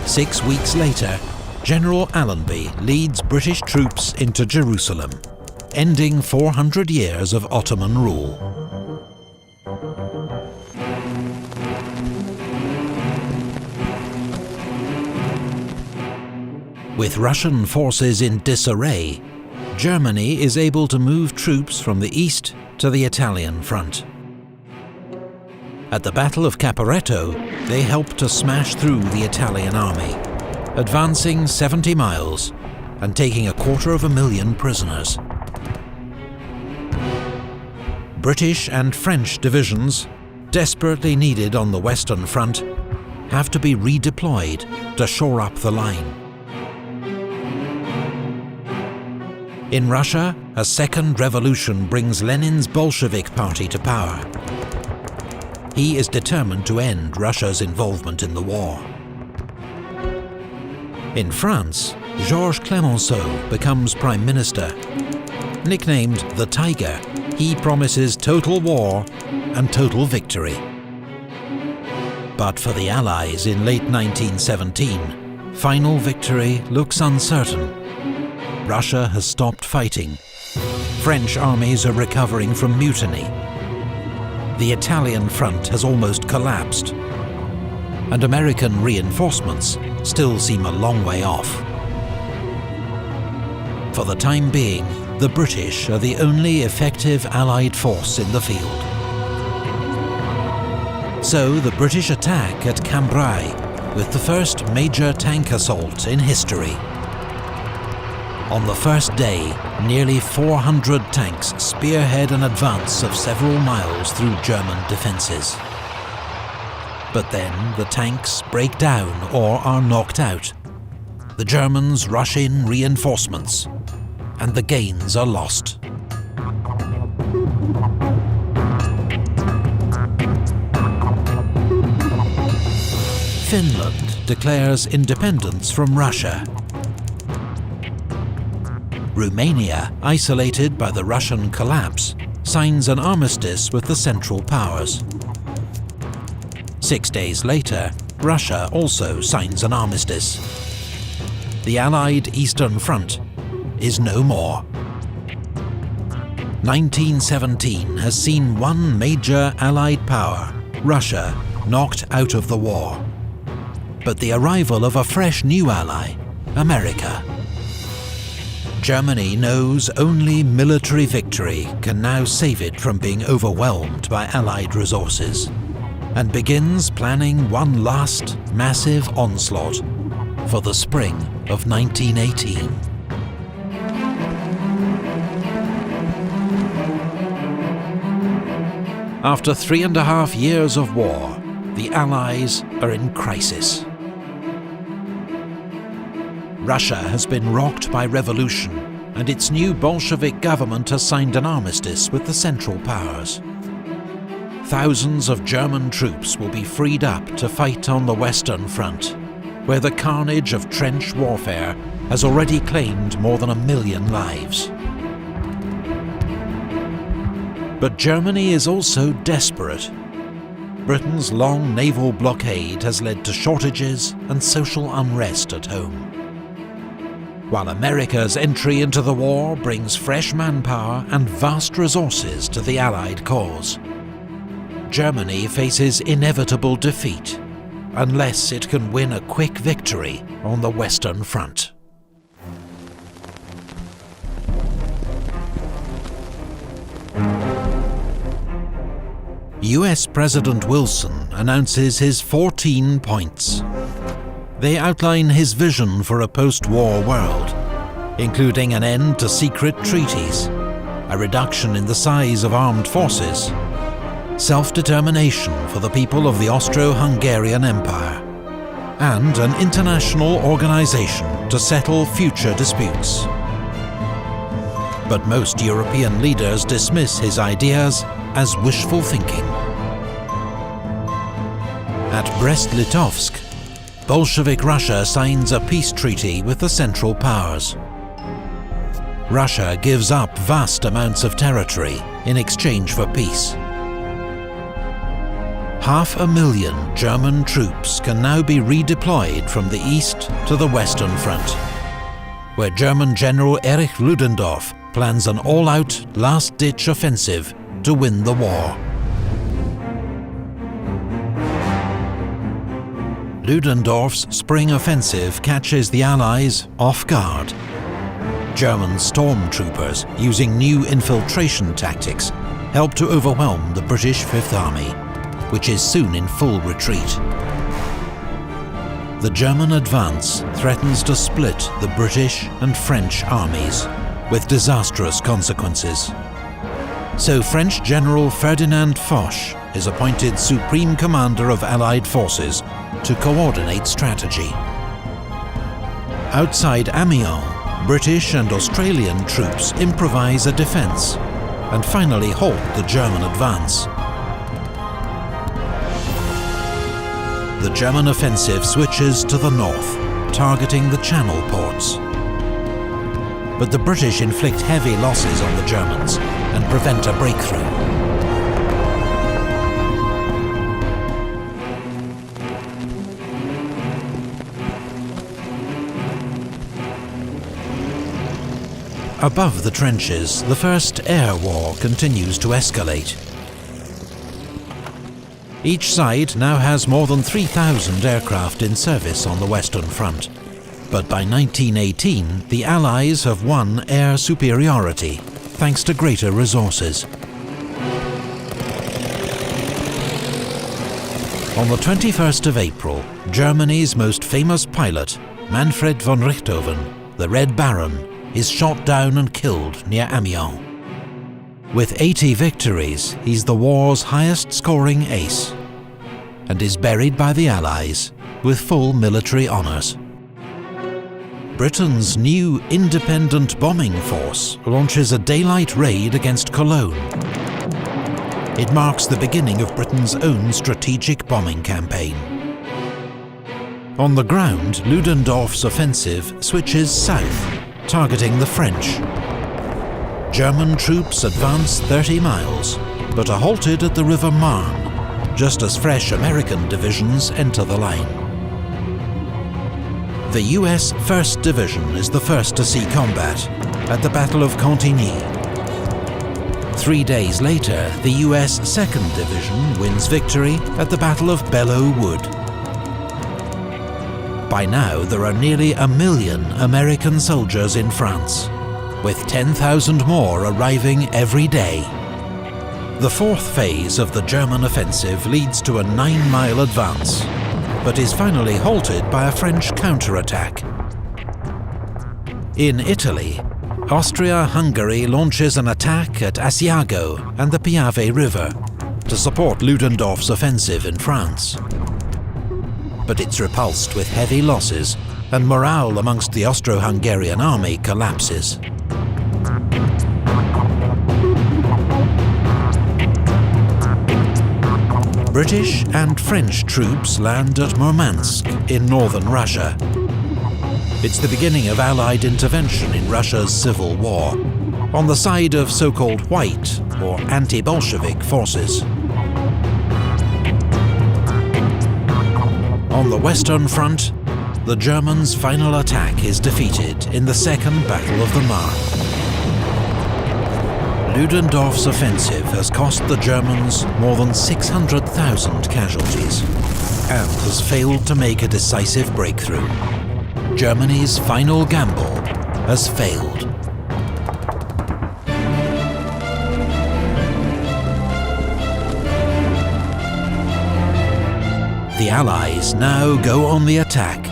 6 weeks later, General Allenby leads British troops into Jerusalem, ending 400 years of Ottoman rule. With Russian forces in disarray, Germany is able to move troops from the east to the Italian front. At the Battle of Caporetto, they helped to smash through the Italian army, advancing 70 miles and taking 250,000 prisoners. British and French divisions, desperately needed on the Western Front, have to be redeployed to shore up the line. In Russia, a second revolution brings Lenin's Bolshevik party to power. He is determined to end Russia's involvement in the war. In France, Georges Clemenceau becomes Prime Minister. Nicknamed the Tiger, he promises total war and total victory. But for the Allies in late 1917, final victory looks uncertain. Russia has stopped fighting. French armies are recovering from mutiny. The Italian front has almost collapsed, and American reinforcements still seem a long way off. For the time being, the British are the only effective Allied force in the field. So the British attack at Cambrai with the first major tank assault in history. On the first day, nearly 400 tanks spearhead an advance of several miles through German defences. But then the tanks break down or are knocked out. The Germans rush in reinforcements, and the gains are lost. Finland, declares independence from Russia. Romania, isolated by the Russian collapse, signs an armistice with the Central Powers. 6 days later, Russia also signs an armistice. The Allied Eastern Front is no more. 1917 has seen one major Allied power, Russia, knocked out of the war. But the arrival of a fresh new ally, America. Germany knows only military victory can now save it from being overwhelmed by Allied resources, and begins planning one last massive onslaught for the spring of 1918. After 3.5 years of war, the Allies are in crisis. Russia has been rocked by revolution, and its new Bolshevik government has signed an armistice with the Central Powers. Thousands of German troops will be freed up to fight on the Western Front, where the carnage of trench warfare has already claimed more than 1 million lives. But Germany is also desperate. Britain's long naval blockade has led to shortages and social unrest at home, while America's entry into the war brings fresh manpower and vast resources to the Allied cause. Germany faces inevitable defeat unless it can win a quick victory on the Western Front. US President Wilson announces his 14 points. They outline his vision for a post-war world, including an end to secret treaties, a reduction in the size of armed forces, self-determination for the people of the Austro-Hungarian Empire, and an international organization to settle future disputes. But most European leaders dismiss his ideas as wishful thinking. At Brest-Litovsk, Bolshevik Russia signs a peace treaty with the Central Powers. Russia gives up vast amounts of territory in exchange for peace. 500,000 German troops can now be redeployed from the east to the Western Front, where German General Erich Ludendorff plans an all-out, last-ditch offensive to win the war. Ludendorff's spring offensive catches the Allies off guard. German stormtroopers, using new infiltration tactics, help to overwhelm the British Fifth Army, which is soon in full retreat. The German advance threatens to split the British and French armies, with disastrous consequences. So French General Ferdinand Foch is appointed Supreme Commander of Allied forces to coordinate strategy. Outside Amiens, British and Australian troops improvise a defence and finally halt the German advance. The German offensive switches to the north, targeting the Channel ports. But the British inflict heavy losses on the Germans and prevent a breakthrough. Above the trenches, the First Air War continues to escalate. Each side now has more than 3,000 aircraft in service on the Western Front. But by 1918, the Allies have won air superiority, thanks to greater resources. On the 21st of April, Germany's most famous pilot, Manfred von Richthofen, the Red Baron, is shot down and killed near Amiens. With 80 victories, he's the war's highest-scoring ace, and is buried by the Allies with full military honours. Britain's new independent bombing force launches a daylight raid against Cologne. It marks the beginning of Britain's own strategic bombing campaign. On the ground, Ludendorff's offensive switches south, targeting the French. German troops advance 30 miles, but are halted at the River Marne, just as fresh American divisions enter the line. The US 1st Division is the first to see combat at the Battle of Cantigny. 3 days later, the US 2nd Division wins victory at the Battle of Belleau Wood. By now, there are nearly 1 million American soldiers in France, with 10,000 more arriving every day. The fourth phase of the German offensive leads to a 9-mile advance, but is finally halted by a French counterattack. In Italy, Austria-Hungary launches an attack at Asiago and the Piave River to support Ludendorff's offensive in France. But it's repulsed with heavy losses, and morale amongst the Austro-Hungarian army collapses. British and French troops land at Murmansk in northern Russia. It's the beginning of Allied intervention in Russia's civil war, on the side of so-called white or anti-Bolshevik forces. On the Western Front, the Germans' final attack is defeated in the Second Battle of the Marne. Ludendorff's offensive has cost the Germans more than 600,000 casualties and has failed to make a decisive breakthrough. Germany's final gamble has failed. The Allies now go on the attack.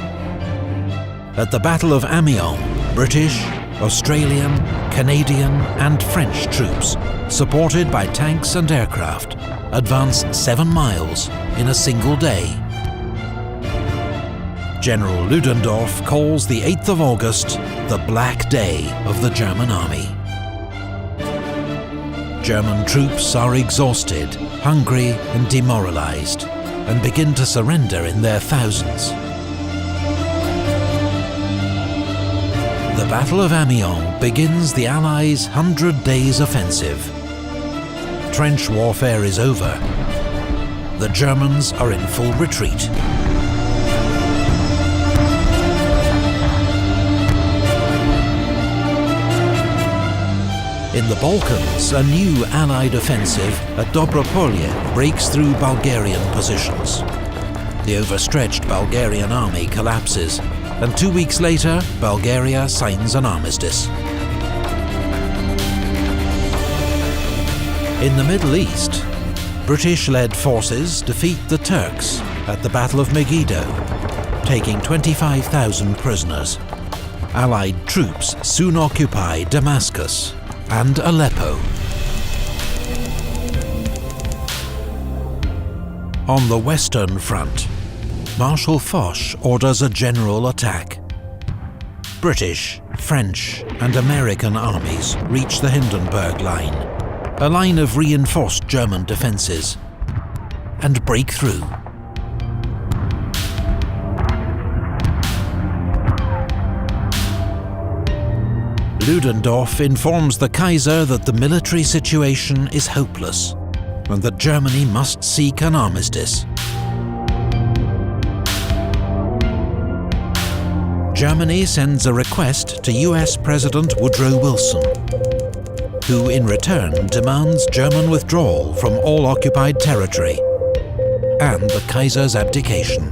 At the Battle of Amiens, British, Australian, Canadian and French troops, supported by tanks and aircraft, advance 7 miles in a single day. General Ludendorff calls the 8th of August the Black Day of the German army. German troops are exhausted, hungry and demoralized, and begin to surrender in their thousands. The Battle of Amiens begins the Allies' 100 Days Offensive. Trench warfare is over. The Germans are in full retreat. In the Balkans, a new Allied offensive at Dobropolje breaks through Bulgarian positions. The overstretched Bulgarian army collapses, and 2 weeks later, Bulgaria signs an armistice. In the Middle East, British-led forces defeat the Turks at the Battle of Megiddo, taking 25,000 prisoners. Allied troops soon occupy Damascus and Aleppo. On the Western Front, Marshal Foch orders a general attack. British, French and American armies reach the Hindenburg Line, a line of reinforced German defences, and break through. Ludendorff informs the Kaiser that the military situation is hopeless and that Germany must seek an armistice. Germany sends a request to US President Woodrow Wilson, who in return demands German withdrawal from all occupied territory and the Kaiser's abdication.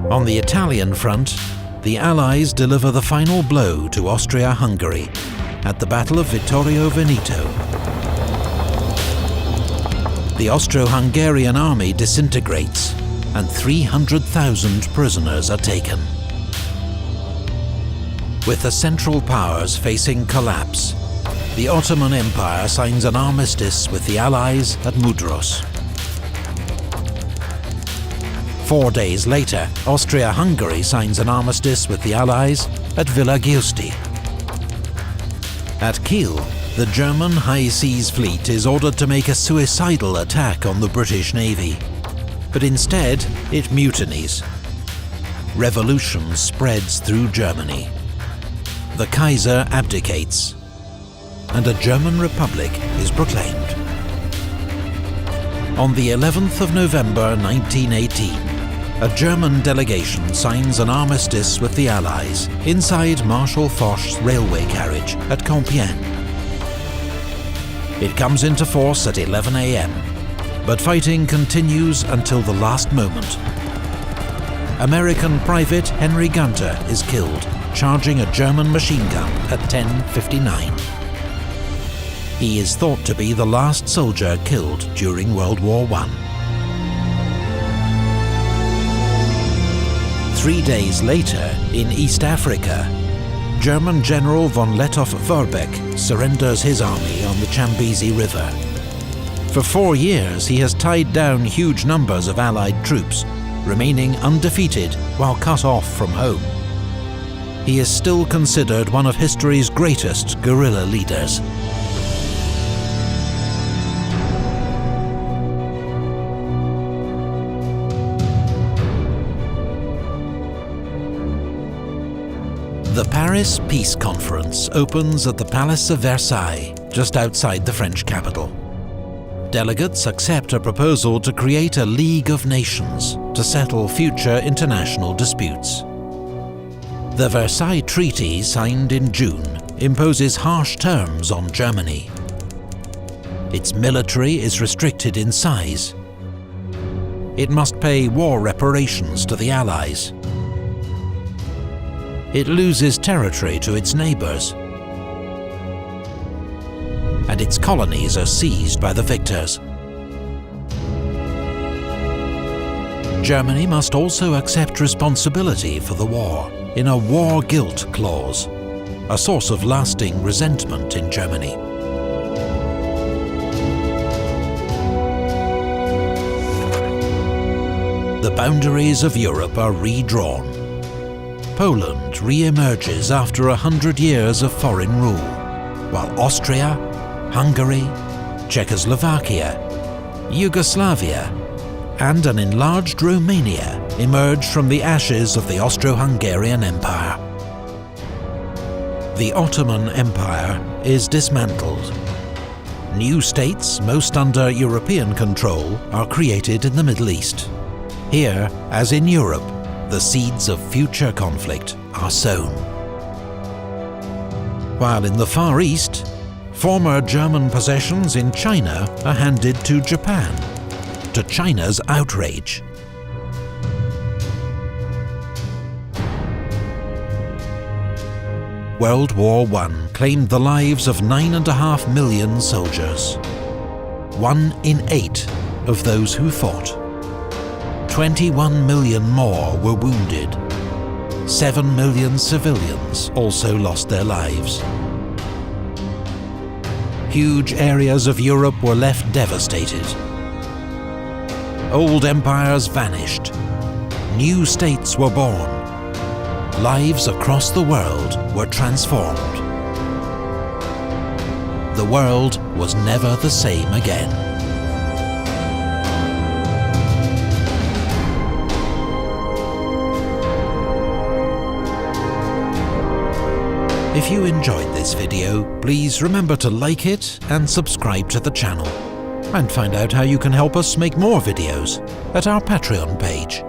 On the Italian front, the Allies deliver the final blow to Austria-Hungary at the Battle of Vittorio Veneto. The Austro-Hungarian army disintegrates, and 300,000 prisoners are taken. With the Central Powers facing collapse, the Ottoman Empire signs an armistice with the Allies at Mudros. 4 days later, Austria-Hungary signs an armistice with the Allies at Villa Giusti. At Kiel, the German High Seas Fleet is ordered to make a suicidal attack on the British Navy. but instead it mutinies. Revolution spreads through Germany. The Kaiser abdicates, and a German Republic is proclaimed. On the 11th of November 1918, a German delegation signs an armistice with the Allies inside Marshal Foch's railway carriage at Compiègne. It comes into force at 11 AM, but fighting continues until the last moment. American Private Henry Gunter is killed, charging a German machine gun at 10:59. He is thought to be the last soldier killed during World War I. 3 days later, in East Africa, German General von Lettow-Vorbeck surrenders his army on the Chambezi River. For 4 years, he has tied down huge numbers of Allied troops, remaining undefeated while cut off from home. He is still considered one of history's greatest guerrilla leaders. The Paris Peace Conference opens at the Palace of Versailles, just outside the French capital. Delegates accept a proposal to create a League of Nations to settle future international disputes. The Versailles Treaty, signed in June, imposes harsh terms on Germany. Its military is restricted in size. It must pay war reparations to the Allies. It loses territory to its neighbours, and its colonies are seized by the victors. Germany must also accept responsibility for the war in a war guilt clause, a source of lasting resentment in Germany. The boundaries of Europe are redrawn. Poland re-emerges after 100 years of foreign rule, while Austria, Hungary, Czechoslovakia, Yugoslavia, and an enlarged Romania emerge from the ashes of the Austro-Hungarian Empire. The Ottoman Empire is dismantled. New states, most under European control, are created in the Middle East. Here, as in Europe, the seeds of future conflict are sown. While in the Far East, former German possessions in China are handed to Japan, to China's outrage. World War I claimed the lives of 9.5 million soldiers. 1 in 8 of those who fought. 21 million more were wounded. 7 million civilians also lost their lives. Huge areas of Europe were left devastated. Old empires vanished. New states were born. Lives across the world were transformed. The world was never the same again. If you enjoyed this video, please remember to like it and subscribe to the channel. And find out how you can help us make more videos at our Patreon page.